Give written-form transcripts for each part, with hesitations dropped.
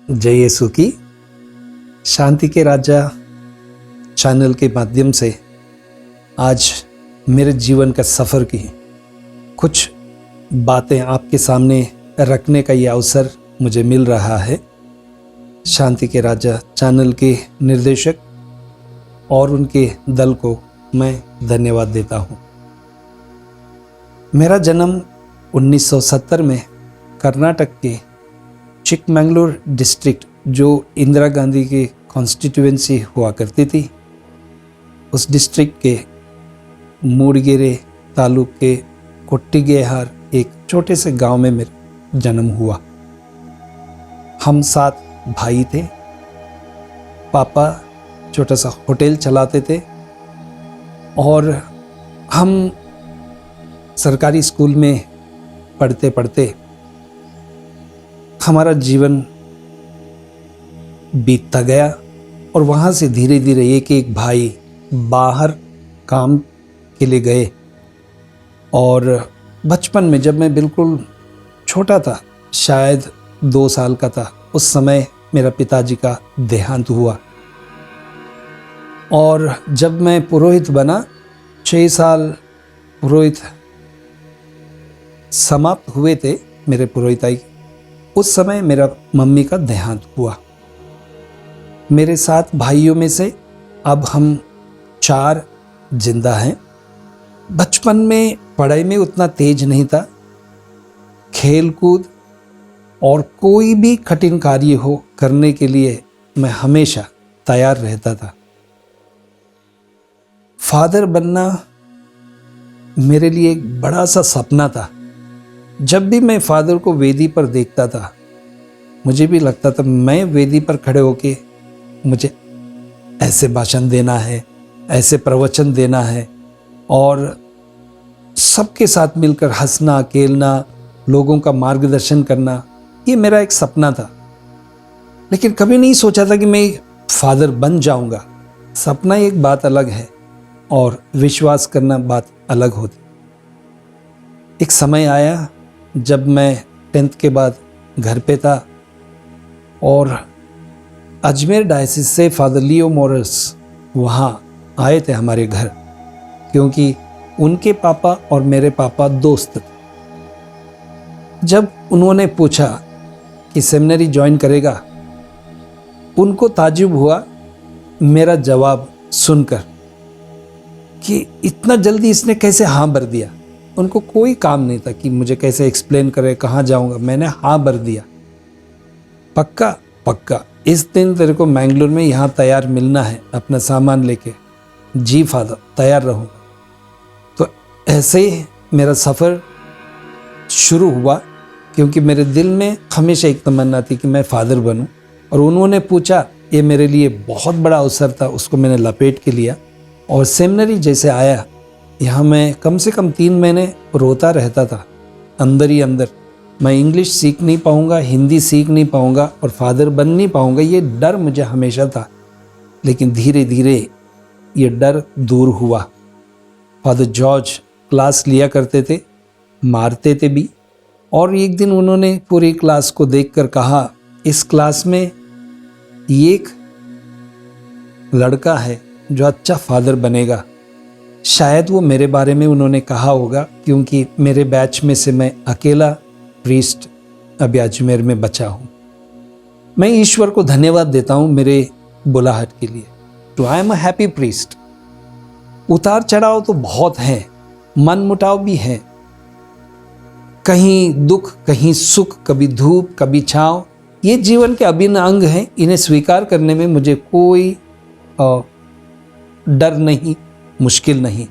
जय यीशु की। शांति के राजा चैनल के माध्यम से आज मेरे जीवन का सफ़र की कुछ बातें आपके सामने रखने का ये अवसर मुझे मिल रहा है। शांति के राजा चैनल के निर्देशक और उनके दल को मैं धन्यवाद देता हूँ। मेरा जन्म 1970 में कर्नाटक के चिकमंगलूर डिस्ट्रिक्ट, जो इंदिरा गांधी की कॉन्स्टिट्यूएंसी हुआ करती थी, उस डिस्ट्रिक्ट के मूड़गेरे तालुक के कोट्टिगेहार एक छोटे से गांव में मेरा जन्म हुआ। हम 7 भाई थे। पापा छोटा सा होटल चलाते थे और हम सरकारी स्कूल में पढ़ते पढ़ते हमारा जीवन बीतता गया और वहाँ से धीरे धीरे एक एक भाई बाहर काम के लिए गए। और बचपन में जब मैं बिल्कुल छोटा था, शायद 2 साल का था, उस समय मेरा पिताजी का देहांत हुआ। और जब मैं पुरोहित बना, 6 साल पुरोहित समाप्त हुए थे मेरे पुरोहिताई, उस समय मेरा मम्मी का देहांत हुआ। मेरे 7 भाइयों में से अब हम 4 जिंदा हैं। बचपन में पढ़ाई में उतना तेज नहीं था। खेल कूद और कोई भी कठिन कार्य हो करने के लिए मैं हमेशा तैयार रहता था। फादर बनना मेरे लिए एक बड़ा सा सपना था। जब भी मैं फादर को वेदी पर देखता था, मुझे भी लगता था मैं वेदी पर खड़े होके मुझे ऐसे भाषण देना है, ऐसे प्रवचन देना है और सबके साथ मिलकर हंसना, खेलना, लोगों का मार्गदर्शन करना, ये मेरा एक सपना था। लेकिन कभी नहीं सोचा था कि मैं फादर बन जाऊंगा। सपना एक बात अलग है और विश्वास करना बात अलग होती। एक समय आया जब मैं 10th के बाद घर पे था और अजमेर डायसिस से फादर लियो मोरस वहाँ आए थे हमारे घर, क्योंकि उनके पापा और मेरे पापा दोस्त थे। जब उन्होंने पूछा कि सेमिनरी ज्वाइन करेगा, उनको ताज्जुब हुआ मेरा जवाब सुनकर कि इतना जल्दी इसने कैसे हाँ भर दिया। उनको कोई काम नहीं था कि मुझे कैसे एक्सप्लेन करे कहाँ जाऊँगा। मैंने हाँ भर दिया, पक्का पक्का इस दिन तेरे को मैंगलोर में यहाँ तैयार मिलना है अपना सामान लेके। जी फादर, तैयार रहूँगा। तो ऐसे ही मेरा सफ़र शुरू हुआ, क्योंकि मेरे दिल में हमेशा एक तमन्ना थी कि मैं फादर बनूं। और उन्होंने पूछा, ये मेरे लिए बहुत बड़ा अवसर था, उसको मैंने लपेट के लिया। और सेमिनरी जैसे आया, यहाँ मैं कम से कम 3 महीने रोता रहता था अंदर ही अंदर। मैं इंग्लिश सीख नहीं पाऊँगा, हिंदी सीख नहीं पाऊँगा और फादर बन नहीं पाऊँगा, ये डर मुझे हमेशा था। लेकिन धीरे धीरे ये डर दूर हुआ। फादर जॉर्ज क्लास लिया करते थे, मारते थे भी। और एक दिन उन्होंने पूरी क्लास को देखकर कहा, इस क्लास में एक लड़का है जो अच्छा फादर बनेगा। शायद वो मेरे बारे में उन्होंने कहा होगा, क्योंकि मेरे बैच में से मैं अकेला प्रीस्ट अभी अजमेर में बचा हूँ। मैं ईश्वर को धन्यवाद देता हूँ मेरे बुलाहट के लिए। तो I am a happy priest. उतार चढ़ाव तो बहुत हैं, मन मुटाव भी है, कहीं दुख कहीं सुख, कभी धूप कभी छाँव। ये जीवन के अभिन्न अंग हैं। इन्हें स्वीकार करने में मुझे कोई डर नहीं, मुश्किल नहीं।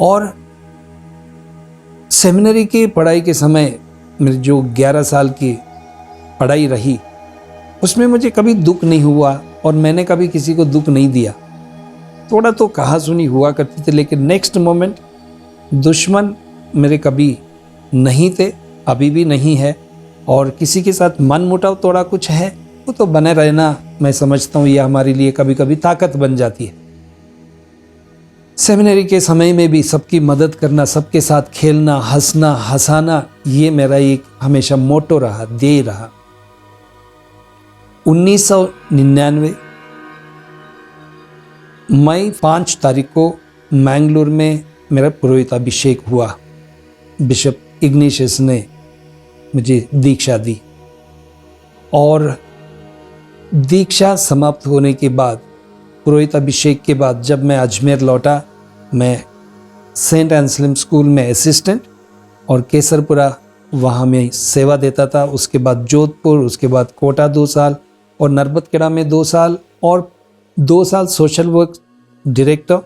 और सेमिनरी की पढ़ाई के समय मेरी जो 11 साल की पढ़ाई रही, उसमें मुझे कभी दुख नहीं हुआ और मैंने कभी किसी को दुख नहीं दिया। थोड़ा तो कहा सुनी हुआ करती थी, लेकिन नेक्स्ट मोमेंट दुश्मन मेरे कभी नहीं थे, अभी भी नहीं है। और किसी के साथ मन मुटाव थोड़ा कुछ है, वो तो बने रहना, मैं समझता हूँ ये हमारे लिए कभी कभी ताकत बन जाती है। सेमिनरी के समय में भी सबकी मदद करना, सबके साथ खेलना, हंसना, हंसाना, ये मेरा एक हमेशा मोटो रहा, ध्येय रहा। 1999 मई 5 तारीख को मैंगलोर में मेरा पुरोहिताभिषेक हुआ। बिशप इग्निशियस ने मुझे दीक्षा दी और दीक्षा समाप्त होने के बाद, पुरोहिताभिषेक के बाद जब मैं अजमेर लौटा, मैं सेंट एंसलिम स्कूल में असिस्टेंट और केसरपुरा वहाँ में सेवा देता था। उसके बाद जोधपुर, उसके बाद कोटा 2 साल और नर्बतखेड़ा में 2 साल और 2 साल सोशल वर्क डायरेक्टर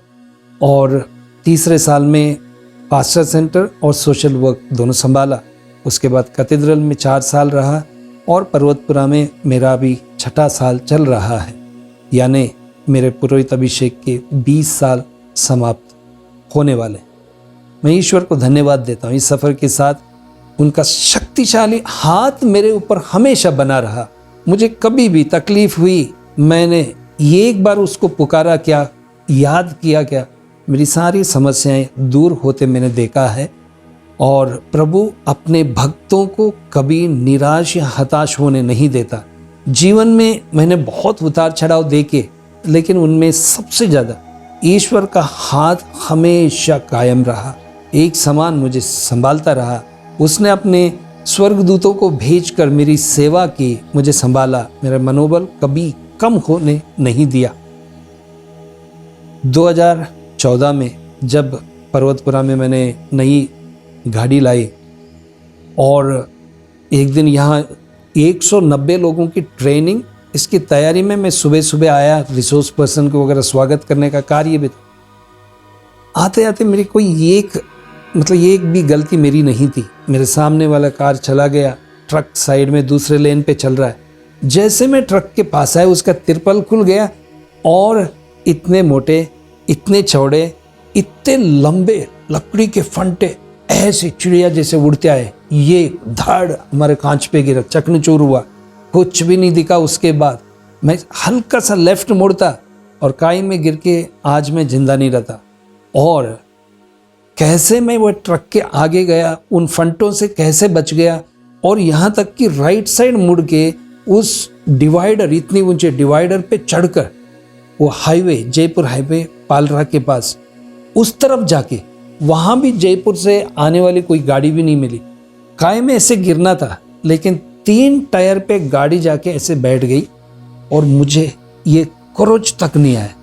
और तीसरे साल में पास्टर सेंटर और सोशल वर्क दोनों संभाला। उसके बाद कैथेड्रल में 4 साल रहा और पर्वतपुरा में मेरा अभी 6ठा साल चल रहा है, यानी मेरे पुरोहिताभिषेक के 20 साल समाप्त होने वाले। मैं ईश्वर को धन्यवाद देता हूँ। इस सफ़र के साथ उनका शक्तिशाली हाथ मेरे ऊपर हमेशा बना रहा। मुझे कभी भी तकलीफ हुई, मैंने एक बार उसको पुकारा क्या, याद किया क्या, मेरी सारी समस्याएं दूर होते मैंने देखा है। और प्रभु अपने भक्तों को कभी निराश या हताश होने नहीं देता। जीवन में मैंने बहुत उतार चढ़ाव देखे, लेकिन उनमें सबसे ज़्यादा ईश्वर का हाथ हमेशा कायम रहा, एक समान मुझे संभालता रहा। उसने अपने स्वर्गदूतों को भेजकर मेरी सेवा की, मुझे संभाला, मेरा मनोबल कभी कम होने नहीं दिया। 2014 में जब पर्वतपुरा में मैंने नई गाड़ी लाई और एक दिन यहाँ 190 लोगों की ट्रेनिंग, इसकी तैयारी में मैं सुबह सुबह आया, रिसोर्स पर्सन को वगैरह स्वागत करने का कार्य भी था। आते आते मेरी कोई एक भी गलती मेरी नहीं थी। मेरे सामने वाला कार चला गया, ट्रक साइड में दूसरे लेन पे चल रहा है। जैसे मैं ट्रक के पास आया, उसका तिरपल खुल गया और इतने मोटे, इतने चौड़े, इतने लंबे लकड़ी के फंटे ऐसे चिड़िया जैसे उड़ते आए, ये धड़ हमारे कांच पे गिरा, चकनाचूर हुआ, कुछ भी नहीं दिखा। उसके बाद मैं हल्का सा लेफ्ट मुड़ता और काई में गिर के आज मैं जिंदा नहीं रहता। और कैसे मैं वो ट्रक के आगे गया, उन फंटों से कैसे बच गया और यहाँ तक कि राइट साइड मुड़ के उस डिवाइडर, इतनी ऊंचे डिवाइडर पे चढ़कर वो हाईवे, जयपुर हाईवे पालरा के पास, उस तरफ जाके वहाँ भी जयपुर से आने वाली कोई गाड़ी भी नहीं मिली। काय में ऐसे गिरना था, लेकिन 3 टायर पे गाड़ी जाके ऐसे बैठ गई और मुझे ये क्रोच तक नहीं आया।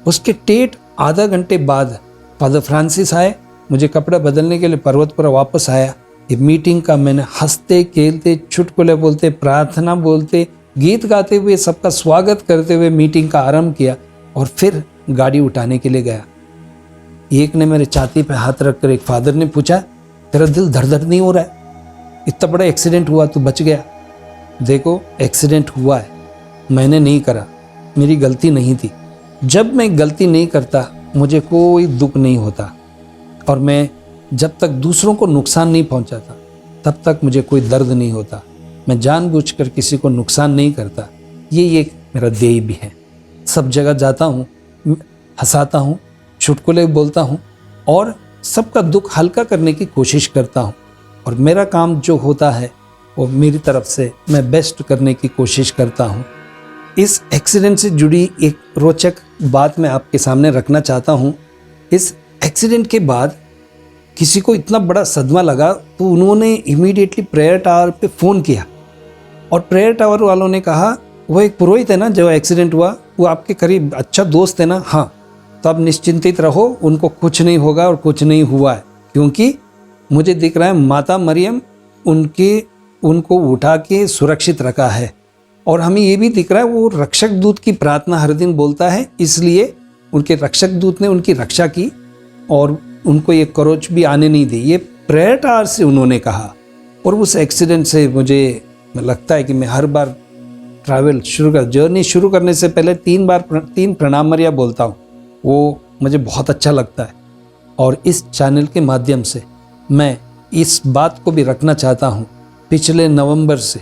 उसके टेट आधा घंटे बाद फादर फ्रांसिस आए, मुझे कपड़ा बदलने के लिए पर्वतपुरा वापस आया। ये मीटिंग का मैंने हंसते खेलते, चुटकुले बोलते, प्रार्थना बोलते, गीत गाते हुए, सबका स्वागत करते हुए मीटिंग का आरंभ किया और फिर गाड़ी उठाने के लिए गया। एक ने मेरे छाती पे हाथ रखकर, एक फादर ने पूछा, तेरा दिल धड़ धड़ नहीं हो रहा है? इतना बड़ा एक्सीडेंट हुआ, तू बच गया। देखो, एक्सीडेंट हुआ है, मैंने नहीं करा, मेरी गलती नहीं थी। जब मैं गलती नहीं करता मुझे कोई दुख नहीं होता और मैं जब तक दूसरों को नुकसान नहीं पहुंचाता तब तक मुझे कोई दर्द नहीं होता। मैं जानबूझकर किसी को नुकसान नहीं करता, ये एक मेरा ध्येय भी है। सब जगह जाता हूँ, हंसाता हूँ, चुटकुले बोलता हूँ और सबका दुख हल्का करने की कोशिश करता हूँ। और मेरा काम जो होता है वो मेरी तरफ से मैं बेस्ट करने की कोशिश करता हूँ। इस एक्सीडेंट से जुड़ी एक रोचक बात मैं आपके सामने रखना चाहता हूँ। इस एक्सीडेंट के बाद किसी को इतना बड़ा सदमा लगा तो उन्होंने इमीडिएटली प्रेयर टावर पे फ़ोन किया और प्रेयर टावर वालों ने कहा, वो एक पुरोहित है ना जो एक्सीडेंट हुआ, वो आपके करीब अच्छा दोस्त है ना? हाँ, तो अब निश्चिंतित रहो, उनको कुछ नहीं होगा और कुछ नहीं हुआ है, क्योंकि मुझे दिख रहा है माता मरियम उनको उठा के सुरक्षित रखा है। और हमें ये भी दिख रहा है वो रक्षक दूत की प्रार्थना हर दिन बोलता है, इसलिए उनके रक्षक दूत ने उनकी रक्षा की और उनको ये क्रोच भी आने नहीं दी। ये प्रेयर टावर से उन्होंने कहा। और उस एक्सीडेंट से मुझे लगता है कि मैं हर बार जर्नी शुरू करने से पहले 3 प्रणाम मरिया बोलता हूँ। वो मुझे बहुत अच्छा लगता है और इस चैनल के माध्यम से मैं इस बात को भी रखना चाहता हूँ। पिछले नवंबर से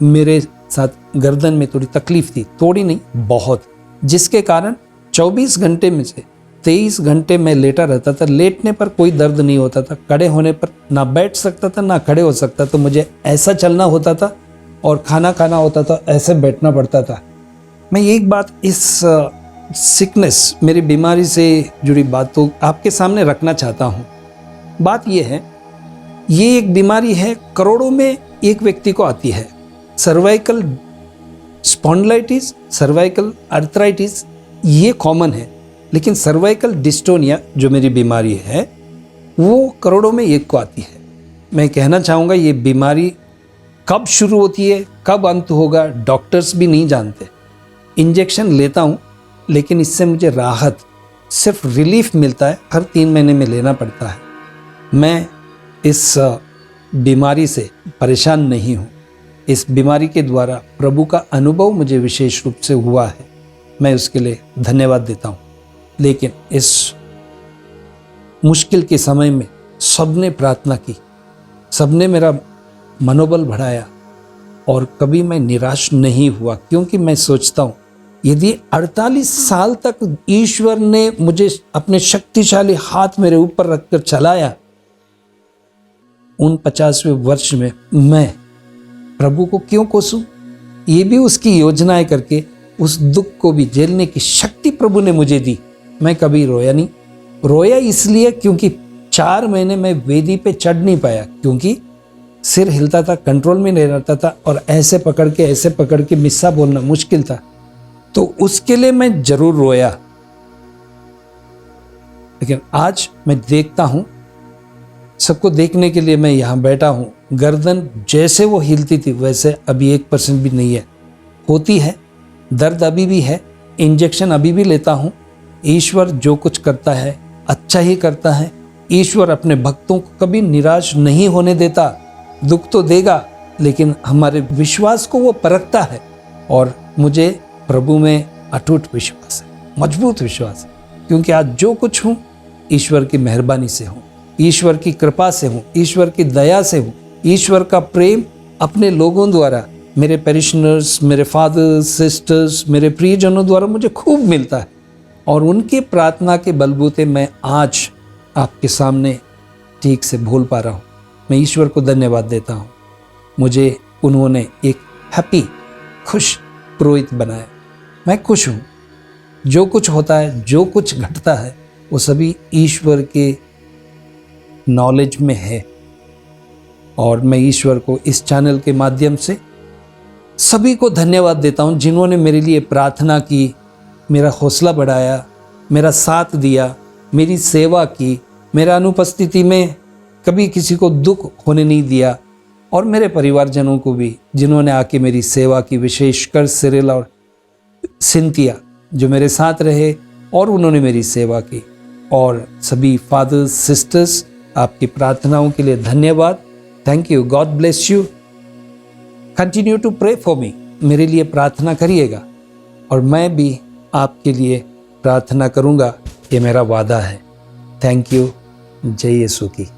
मेरे साथ गर्दन में थोड़ी तकलीफ थी, थोड़ी नहीं बहुत, जिसके कारण 24 घंटे में से 23 घंटे मैं लेटा रहता था। लेटने पर कोई दर्द नहीं होता था, खड़े होने पर ना बैठ सकता था ना खड़े हो सकता, तो मुझे ऐसा चलना होता था और खाना खाना होता था ऐसे बैठना पड़ता था। मैं एक बात इस सिकनेस, मेरी बीमारी से जुड़ी बात तो आपके सामने रखना चाहता हूँ। बात यह है, ये एक बीमारी है, करोड़ों में एक व्यक्ति को आती है। सर्वाइकल स्पॉन्डिलाइटिस, सर्वाइकल आर्थराइटिस ये कॉमन है, लेकिन सर्वाइकल डिस्टोनिया जो मेरी बीमारी है वो करोड़ों में एक को आती है। मैं कहना चाहूँगा ये बीमारी कब शुरू होती है, कब अंत होगा, डॉक्टर्स भी नहीं जानते। इंजेक्शन लेता हूँ लेकिन इससे मुझे राहत, सिर्फ रिलीफ मिलता है, हर 3 महीने में लेना पड़ता है। मैं इस बीमारी से परेशान नहीं हूँ। इस बीमारी के द्वारा प्रभु का अनुभव मुझे विशेष रूप से हुआ है, मैं उसके लिए धन्यवाद देता हूँ। लेकिन इस मुश्किल के समय में सबने प्रार्थना की, सबने मेरा मनोबल बढ़ाया और कभी मैं निराश नहीं हुआ, क्योंकि मैं सोचता हूँ यदि 48 साल तक ईश्वर ने मुझे अपने शक्तिशाली हाथ मेरे ऊपर रखकर चलाया, उन 50वें वर्ष में मैं प्रभु को क्यों कोसूं? ये भी उसकी योजनाएं करके उस दुख को भी झेलने की शक्ति प्रभु ने मुझे दी। मैं कभी रोया नहीं। रोया इसलिए क्योंकि 4 महीने में वेदी पे चढ़ नहीं पाया, क्योंकि सिर हिलता था, कंट्रोल में नहीं रहता था और ऐसे पकड़ के मिस्सा बोलना मुश्किल था। तो उसके लिए मैं जरूर रोया। लेकिन आज मैं देखता हूं, सबको देखने के लिए मैं यहां बैठा हूं, गर्दन जैसे वो हिलती थी वैसे अभी 1% भी नहीं है। होती है, दर्द अभी भी है, इंजेक्शन अभी भी लेता हूं। ईश्वर जो कुछ करता है अच्छा ही करता है। ईश्वर अपने भक्तों को कभी निराश नहीं होने देता। दुख तो देगा लेकिन हमारे विश्वास को वो परखता है, और मुझे प्रभु में अटूट विश्वास है, मजबूत विश्वास है, क्योंकि आज जो कुछ हूँ ईश्वर की मेहरबानी से हूँ, ईश्वर की कृपा से हूँ, ईश्वर की दया से हूँ। ईश्वर का प्रेम अपने लोगों द्वारा, मेरे पेरिशनर्स, मेरे फादर्स, सिस्टर्स, मेरे प्रियजनों द्वारा मुझे खूब मिलता है, और उनके प्रार्थना के बलबूते मैं आज आपके सामने ठीक से बोल पा रहा हूँ। मैं ईश्वर को धन्यवाद देता हूँ। मुझे उन्होंने एक हैप्पी, खुश पुरोहित बनाया। मैं खुश हूँ। जो कुछ होता है, जो कुछ घटता है, वो सभी ईश्वर के नॉलेज में है, और मैं ईश्वर को इस चैनल के माध्यम से सभी को धन्यवाद देता हूँ जिन्होंने मेरे लिए प्रार्थना की, मेरा हौसला बढ़ाया, मेरा साथ दिया, मेरी सेवा की, मेरा अनुपस्थिति में कभी किसी को दुख होने नहीं दिया, और मेरे परिवारजनों को भी जिन्होंने आके मेरी सेवा की, विशेषकर सिरिल और सिंथिया जो मेरे साथ रहे और उन्होंने मेरी सेवा की, और सभी फादर्स, सिस्टर्स, आपकी प्रार्थनाओं के लिए धन्यवाद। Thank you. God bless you. Continue to pray for me. मेरे लिए प्रार्थना करिएगा और मैं भी आपके लिए प्रार्थना करूंगा, ये मेरा वादा है। Thank you. जय यीशु की।